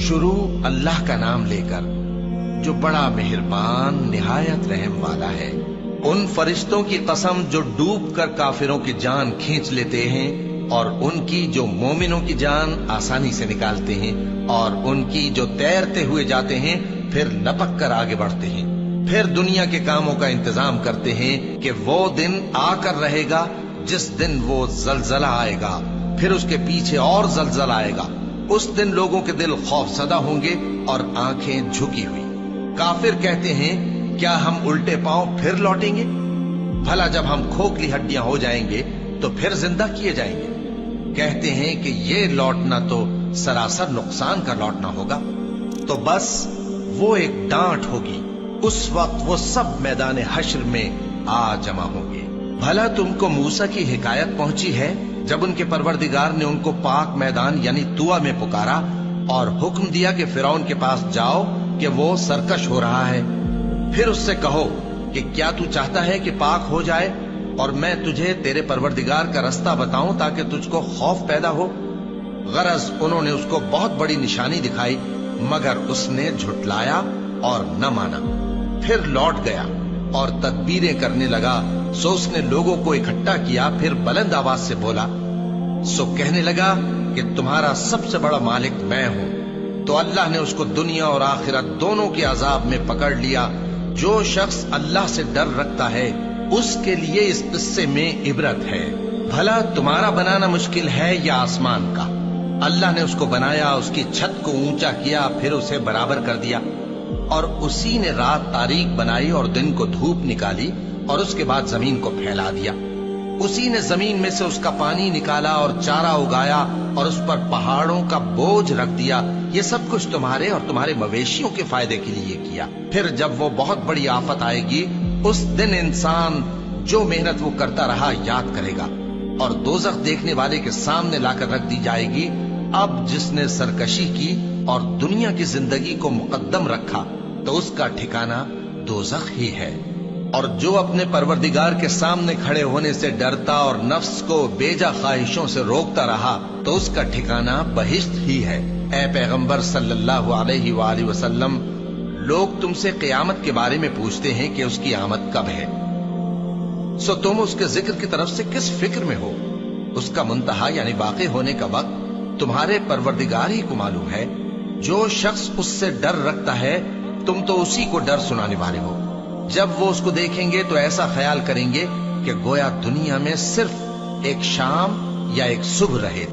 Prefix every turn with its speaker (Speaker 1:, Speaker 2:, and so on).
Speaker 1: شروع اللہ کا نام لے کر جو بڑا مہربان نہایت رحم والا ہے۔ ان فرشتوں کی قسم جو ڈوب کر کافروں کی جان کھینچ لیتے ہیں، اور ان کی جو مومنوں کی جان آسانی سے نکالتے ہیں، اور ان کی جو تیرتے ہوئے جاتے ہیں پھر لپک کر آگے بڑھتے ہیں۔ پھر دنیا کے کاموں کا انتظام کرتے ہیں کہ وہ دن آ کر رہے گا جس دن وہ زلزلہ آئے گا، پھر اس کے پیچھے اور زلزلہ آئے گا۔ اس دن لوگوں کے دل خوف زدہ ہوں گے اور آنکھیں جھکی ہوئی۔ کافر کہتے ہیں کیا ہم الٹے پاؤں پھر لوٹیں گے؟ بھلا جب ہم کھوکھلی ہڈیاں ہو جائیں گے تو پھر زندہ کیے جائیں گے؟ کہتے ہیں کہ یہ لوٹنا تو سراسر نقصان کا لوٹنا ہوگا۔ تو بس وہ ایک ڈانٹ ہوگی، اس وقت وہ سب میدان حشر میں آ جمع ہوں گے۔ بھلا تم کو موسیٰ کی حکایت پہنچی ہے جب ان کے پروردگار نے ان کو پاک میدان یعنی طویٰ میں پکارا اور حکم دیا کہ فرعون کے پاس جاؤ کہ وہ سرکش ہو رہا ہے، پھر اس سے کہو کہ کیا تو چاہتا ہے کہ پاک ہو جائے اور میں تجھے تیرے پروردگار کا رستہ بتاؤں تاکہ تجھ کو خوف پیدا ہو؟ غرض انہوں نے اس کو بہت بڑی نشانی دکھائی مگر اس نے جھٹلایا اور نہ مانا۔ پھر لوٹ گیا اور تدبیریں کرنے لگا، سو اس نے لوگوں کو اکٹھا کیا، پھر بلند آواز سے بولا، سو کہنے لگا کہ تمہارا سب سے بڑا مالک میں ہوں۔ تو اللہ نے اس کو دنیا اور آخرت دونوں کے عذاب میں پکڑ لیا۔ جو شخص اللہ سے ڈر رکھتا ہے اس کے لیے اس قصے میں عبرت ہے۔ بھلا تمہارا بنانا مشکل ہے یا آسمان کا؟ اللہ نے اس کو بنایا، اس کی چھت کو اونچا کیا، پھر اسے برابر کر دیا، اور اسی نے رات تاریک بنائی اور دن کو دھوپ نکالی، اور اس کے بعد زمین کو پھیلا دیا۔ اسی نے زمین میں سے اس کا پانی نکالا اور چارہ اگایا اور اس پر پہاڑوں کا بوجھ رکھ دیا۔ یہ سب کچھ تمہارے اور تمہارے مویشیوں کے فائدے کے لیے کیا۔ پھر جب وہ بہت بڑی آفت آئے گی اس دن انسان جو محنت وہ کرتا رہا یاد کرے گا، اور دوزخ دیکھنے والے کے سامنے لا کر رکھ دی جائے گی۔ اب جس نے سرکشی کی اور دنیا کی زندگی کو مقدم رکھا تو اس کا ٹھکانہ دوزخ ہی ہے۔ اور جو اپنے پروردگار کے سامنے کھڑے ہونے سے ڈرتا اور نفس کو بیجا خواہشوں سے روکتا رہا تو اس کا ٹھکانہ بہشت ہی ہے۔ اے پیغمبر صلی اللہ علیہ وآلہ وسلم، لوگ تم سے قیامت کے بارے میں پوچھتے ہیں کہ اس کی آمد کب ہے، سو تم اس کے ذکر کی طرف سے کس فکر میں ہو؟ اس کا منتہا یعنی واقع ہونے کا وقت تمہارے پروردگار ہی کو معلوم ہے۔ جو شخص اس سے ڈر رکھتا ہے تم تو اسی کو ڈر سنانے والے ہو۔ جب وہ اس کو دیکھیں گے تو ایسا خیال کریں گے کہ گویا دنیا میں صرف ایک شام یا ایک صبح رہے۔